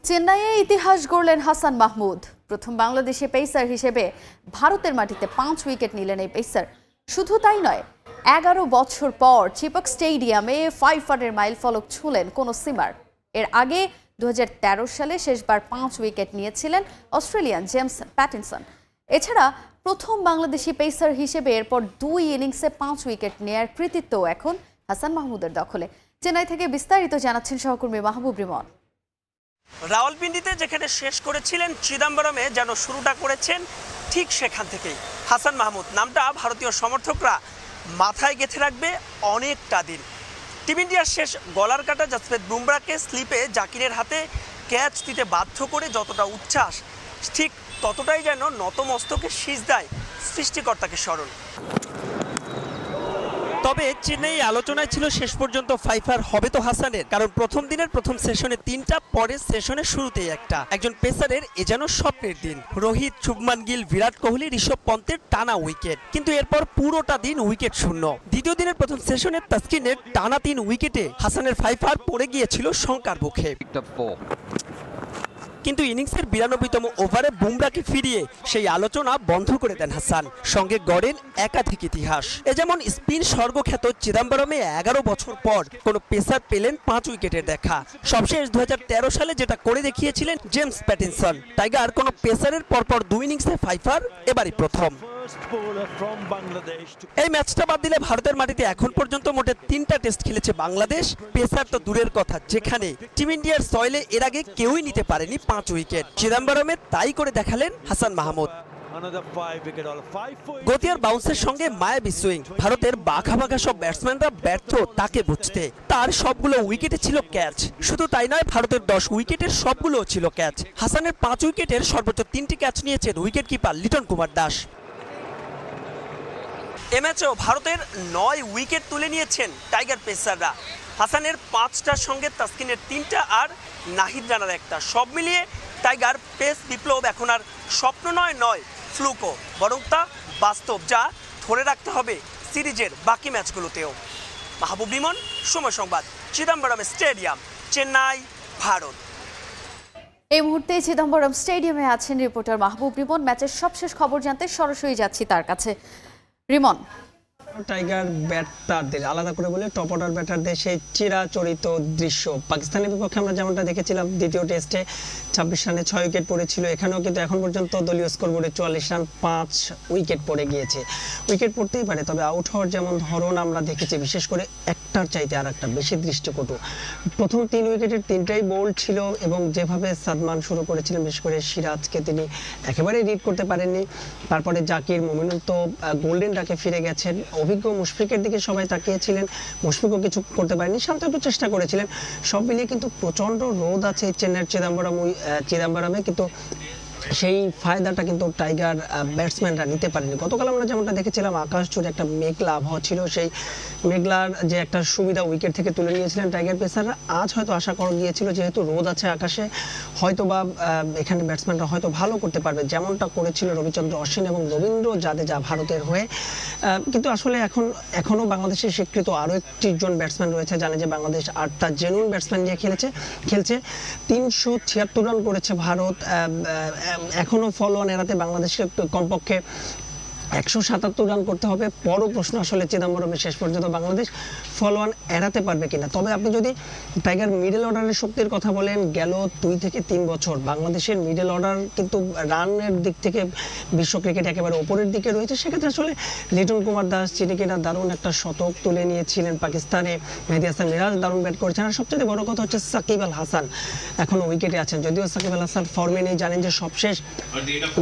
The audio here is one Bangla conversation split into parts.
চেন্নাইয়ে ইতিহাস গড়লেন হাসান মাহমুদ। প্রথম বাংলাদেশি পেসার হিসেবে ভারতের মাটিতে ৫ উইকেট নিলেন এই পেসার। শুধু তাই নয়, ১১ বছর পর চিপক স্টেডিয়ামে 5 মাইল ফলক ছুঁলেন কোন সিমার। এর আগে ২০১৩ সালে শেষবার ৫ উইকেট নিয়েছিলেন অস্ট্রেলিয়ান জেমস প্যাটিনসন। এছাড়া প্রথম বাংলাদেশি পেসার হিসেবে এরপর ২ ইনিংসে ৫ উইকেট নেয়ার কৃতিত্ব এখন হাসান মাহমুদের দখলে। চেন্নাই থেকে বিস্তারিত জানাচ্ছেন সহকর্মী মাহবুব রিমন। রাওয়ালপিন্ডিতে যেখানে শেষ করেছিলেন চিদাম্বরমে যেন শুরুটা করেছেন ঠিক সেখান থেকেই হাসান মাহমুদ। নামটা ভারতীয় সমর্থকরা মাথায় গেঁথে রাখবে অনেকটা দিন। টিম ইন্ডিয়ার শেষ গলার কাটা জসপ্রীত বুমরাকে স্লিপে জাকিরের হাতে ক্যাচ দিতে বাধ্য করে যতটা উচ্ছ্বাস, ঠিক ততটাই যেন নতমস্তকে সিজদায় সৃষ্টিকর্তাকে স্মরণ। তবে চেন্নাই আলোচনায় ছিল শেষ পর্যন্ত ফাইফার হবে তো হাসানের, কারণ প্রথম দিনের প্রথম সেশনে ৩টা, পরের সেশনের শুরুতেই একটা। একজন পেসারের এ যেন স্বপ্নের দিন। রোহিত, শুভমান গিল, বিরাট কোহলি, ঋষভ পন্তের টানা উইকেট, কিন্তু এরপর পুরোটা দিন উইকেট শূন্য। দ্বিতীয় দিনের প্রথম সেশনে তাসকিনের টানা ৩ উইকেটে হাসানের ফাইফার পড়ে গিয়েছিল শঙ্কার মুখে। কিন্তু ইনিংসের ৯২তম ওভারে বুমরাকে ফিরিয়ে সেই আলোচনা বন্ধ করে দেন হাসান। সঙ্গে গড়েন একাধিক ইতিহাস। এ যেমন স্পিন স্বর্গখ্যাত চিদাম্বরমে ১১ বছর পর কোনো পেসার পেলেন ৫ উইকেটের দেখা। সবশেষ ২০১৩ সালে যেটা করে দেখিয়েছিলেন জেমস প্যাটিনসন। টাইগার কোনো পেসারের পরপর ২ ইনিংসে ফাইফার এবারই প্রথম। এই ম্যাচটা বাদ দিলে ভারতের মাটিতে এখন পর্যন্ত মোটে ৩টা টেস্ট খেলেছে বাংলাদেশ। পেসার তো দূরের কথা, যেখানে টিম ইন্ডিয়ার সয়েলে এর আগে কেউই নিতে পারেনি ৫ উইকেট। চিদাম্বরমে তাই করে দেখালেন হাসান মাহমুদ। গতি আর বাউন্সের সঙ্গে মায়াবী সুইং। ভারতের বাঘা বাঘা সব ব্যাটসম্যানরা ব্যর্থ তাকে বুঝতে। তার সবগুলো উইকেটে ছিল ক্যাচ। শুধু তাই নয়, ভারতের ১০ উইকেটের সবগুলোও ছিল ক্যাচ। হাসানের ৫ উইকেটের সর্বোচ্চ ৩টি ক্যাচ নিয়েছেন উইকেট কিপার লিটন কুমার দাস। এ ম্যাচেও ভারতের ৯ উইকেট তুলে নিয়েছেন টাইগার পেসাররা। হাসানের ৫টার সঙ্গে তাসকিনের ৩টা আর নাহিদ রানার ১টা। সব মিলিয়ে টাইগার পেস বিপ্লব এখন আর স্বপ্ন নয় ফ্লুকো, বরং তা বাস্তব, যা ধরে রাখতে হবে সিরিজের বাকি ম্যাচগুলোতেও। মাহবুব রিমন, সময় সংবাদ, চিদাম্বরম স্টেডিয়াম, চেন্নাই, ভারত। এই মুহূর্তে চিদম্বরম স্টেডিয়ামে আছেন রিপোর্টার মাহবুব রিমন। ম্যাচের সবশেষ খবর জানতে সরাসরি যাচ্ছি তার কাছে। রিমন, টাইগার ব্যাটারদের আলাদা করে বলে টপ অর্ডার ব্যাটারদের সেই চিরাচরিত দৃশ্য পাকিস্তানের বিপক্ষে আমরা যেমনটা দেখেছিলাম দ্বিতীয় টেস্টে ২৬ রানে ৬ উইকেট পড়েছিল। এখানেও কিন্তু এখন পর্যন্ত দলীয় স্কোরবোর্ডে ৪৪ রান ৫ উইকেট পড়ে গিয়েছে। উইকেট পড়তেই পারে, তবে আউট হওয়ার যেমন ধরন আমরা দেখেছি, বিশেষ করে একটার চাইতে আর একটা বেশি দৃষ্টিকটু। প্রথম ৩ উইকেটের ৩টাই বোল্ড ছিল এবং যেভাবে সাদমান শুরু করেছিলেন, বিশেষ করে সিরাজকে তিনি একেবারেই রিড করতে পারেননি। তারপরে জাকির, মুমিনুল তো গোল্ডেন ডাকে ফিরে গেছেন। অভিজ্ঞ মুশফিকের দিকে সবাই তাকিয়েছিলেন, মুশফিকও কিছু করতে পারেনি, শান্ত একটু চেষ্টা করেছিলেন। সব মিলিয়ে কিন্তু প্রচণ্ড রোদ আছে চেন্নাইয়ের চিদাম্বরমে, কিন্তু সেই ফায়দাটা কিন্তু টাইগার ব্যাটসম্যানরা নিতে পারেনি। গতকাল আমরা যেমনটা দেখেছিলাম আকাশ জুড়ে একটা মেঘলা আবহাওয়া ছিল, সেই মেঘলার যে একটা সুবিধা উইকেট থেকে তুলে নিয়েছিলেন টাইগার পেসাররা। আজ হয়তো আশা করা গিয়েছিল যেহেতু রোদ আছে আকাশে, হয়তো বা এখানে ব্যাটসম্যানরা হয়তো ভালো করতে পারবে, যেমনটা করেছিল রবিচন্দ্র অশ্বিন এবং রবীন্দ্র জাদেজা ভারতের হয়ে। কিন্তু আসলে এখনও বাংলাদেশের স্বীকৃত আরও একটি জন ব্যাটসম্যান রয়েছে। জানে যে বাংলাদেশ ৮টা জেনুইন ব্যাটসম্যান নিয়ে খেলছে। ৩৭৬ রান করেছে ভারত। এখনো ফলোয়ান এড়াতে বাংলাদেশকে কমপক্ষে ১৭৭ রান করতে হবে। বড় প্রশ্ন আসলে চিদাম্বরমে শেষ পর্যন্ত বাংলাদেশ ফলোয়ান এড়াতে পারবে কিনা। তবে আপনি যদি টাইগার মিডল অর্ডারের শক্তির কথা বলেন, গেল ২ থেকে ৩ বছর বাংলাদেশের মিডল অর্ডার কিন্তু রানের দিক থেকে বিশ্ব ক্রিকেট একেবারে ওপরের দিকে রয়েছে। সেক্ষেত্রে আসলে লিটন কুমার দাস, যিনি কিনা দারুণ একটা শতক তুলে নিয়েছিলেন পাকিস্তানে, মেহেদী হাসান মিরাজ দারুণ ব্যাট করেছেন। আর সবচেয়ে বড় কথা হচ্ছে সাকিব আল হাসান এখনো উইকেটে আছেন। যদিও সাকিব আল হাসান ফর্মে নেই, জানেন যে সবশেষ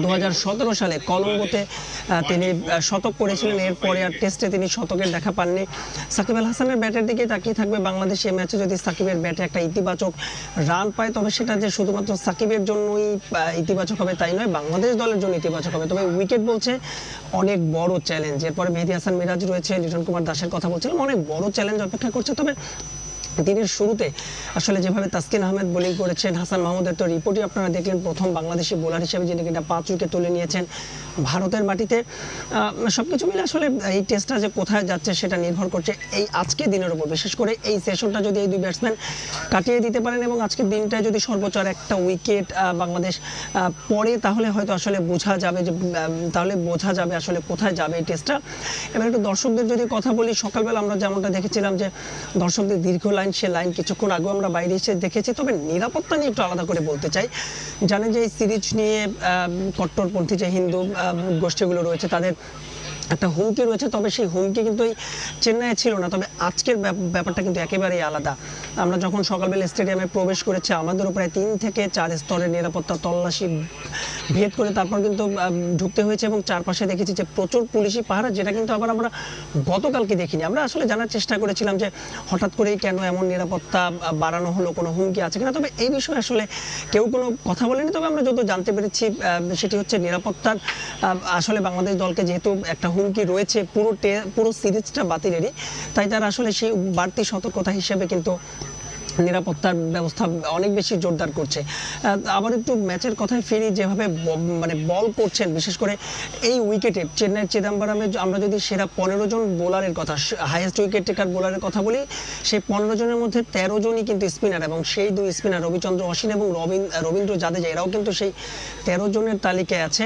২০১৭ সালে কলম্বোতে তিনি শতক করেছিলেন, এরপরে আর টেস্টে তিনি শতকের দেখা পাননি। সাকিব আল হাসানের ব্যাটের দিকে তাকিয়ে থাকবে বাংলাদেশ। এই ম্যাচে যদি সাকিবের ব্যাটে একটা ইতিবাচক রান পায়, তবে সেটা যে শুধুমাত্র সাকিবের জন্যই ইতিবাচক হবে তাই নয়, বাংলাদেশ দলের জন্য ইতিবাচক হবে। তবে উইকেট বলছে অনেক বড় চ্যালেঞ্জ। এরপরে মেহেদী হাসান মিরাজ রয়েছে, লিটন কুমার দাসের কথা বলছিলাম, অনেক বড় চ্যালেঞ্জ অপেক্ষা করছে। তবে দিনের শুরুতে আসলে যেভাবে তাসকিন আহমেদ বোলিং করেছেন, হাসান মাহমুদের তো রিপোর্টই আপনারা দেখলেন, প্রথম বাংলাদেশি বোলার হিসেবে যিনি কিনা 5 উইকেট তুলে নিয়েছেন ভারতের মাটিতে। সবকিছু মিলে আসলে এই টেস্টটা যে কোথায় যাচ্ছে সেটা নির্ভর করছে এই আজকের দিনের উপর। বিশেষ করে এই সেশনটা যদি এই দুই ব্যাটসম্যান কাটিয়ে দিতে পারেন এবং আজকের দিনটায় যদি সর্বোচ্চ আর একটা উইকেট বাংলাদেশ পড়ে, তাহলে হয়তো আসলে বোঝা যাবে যে আসলে কোথায় যাবে এই টেস্টটা। এবার একটু দর্শকদের যদি কথা বলি, সকালবেলা আমরা যেমনটা দেখেছিলাম যে দর্শকদের দীর্ঘ লাইন, সে লাইন কিছুক্ষণ আগেও আমরা বাইরে এসে দেখেছি। তবে নিরাপত্তা নিয়ে একটু আলাদা করে বলতে চাই। জানেন যে এই সিরিজ নিয়ে কট্টরপন্থী যে হিন্দু গোষ্ঠীগুলো রয়েছে তাদের একটা হুমকি রয়েছে, তবে সেই হুমকি কিন্তু এই চেন্নাইয়ে ছিল না। তবে আজকের ব্যাপারটা কিন্তু একেবারেই আলাদা। আমরা যখন সকালবেলা স্টেডিয়ামে প্রবেশ করেছি, আমাদেরও প্রায় 3 থেকে 4 স্তরের নিরাপত্তা তল্লাশি ভেদ করে তারপর কিন্তু ঢুকতে হয়েছে এবং চারপাশে দেখেছি যে প্রচুর পুলিশি পাহারা, যেটা কিন্তু আবার আমরা গতকালকে দেখিনি। আমরা আসলে জানার চেষ্টা করেছিলাম যে হঠাৎ করেই কেন এমন নিরাপত্তা বাড়ানো হলো, কোনো হুমকি আছে কিনা। তবে এই বিষয়ে আসলে কেউ কোনো কথা বলেনি। তবে আমরা যত জানতে পেরেছি সেটি হচ্ছে নিরাপত্তার আসলে বাংলাদেশ দলকে যেহেতু একটা হুমকি রয়েছে পুরো সিরিজটা বাতিলেরই, তাই তারা আসলে সেই বাড়তি সতর্কতা হিসেবে কিন্তু নিরাপত্তার ব্যবস্থা অনেক বেশি জোরদার করছে। আবার একটু ম্যাচের কথায় ফিরি, যেভাবে মানে বল করছেন, বিশেষ করে এই উইকেটে চেন্নাইয়ের চিদাম্বরমে আমরা যদি সেরা 15 জন বোলারের কথা, হাইয়েস্ট উইকেট টেকার বোলারের কথা বলি, সেই 15 জনের মধ্যে 13 জনই কিন্তু স্পিনার এবং সেই দুই স্পিনার রবিচন্দ্র অশ্বিন এবং রবীন্দ্র জাদেজা, এরাও কিন্তু সেই 13 জনের তালিকায় আছে।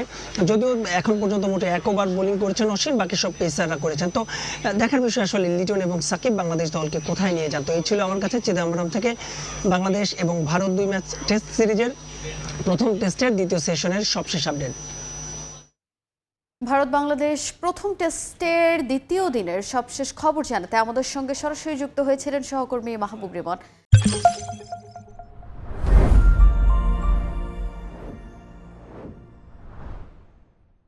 যদিও এখন পর্যন্ত মোটে 1 ওভার বোলিং করেছেন অশ্বিন, বাকি সব পেসাররা করেছেন। তো দেখার বিষয় আসলে লিটন এবং সাকিব বাংলাদেশ দলকে কোথায় নিয়ে যান। তো এই ছিল আমার কাছে চিদাম্বরম থেকে বাংলাদেশ এবং ভারত 2 ম্যাচ টেস্ট সিরিজের প্রথম টেস্টের দ্বিতীয় সেশনের সবশেষ আপডেট। ভারত বাংলাদেশ প্রথম টেস্টের দ্বিতীয় দিনের সবশেষ খবর জানাতে আমাদের সঙ্গে সরাসরি যুক্ত হয়েছিলেন সহকর্মী মাহবুব রিমন।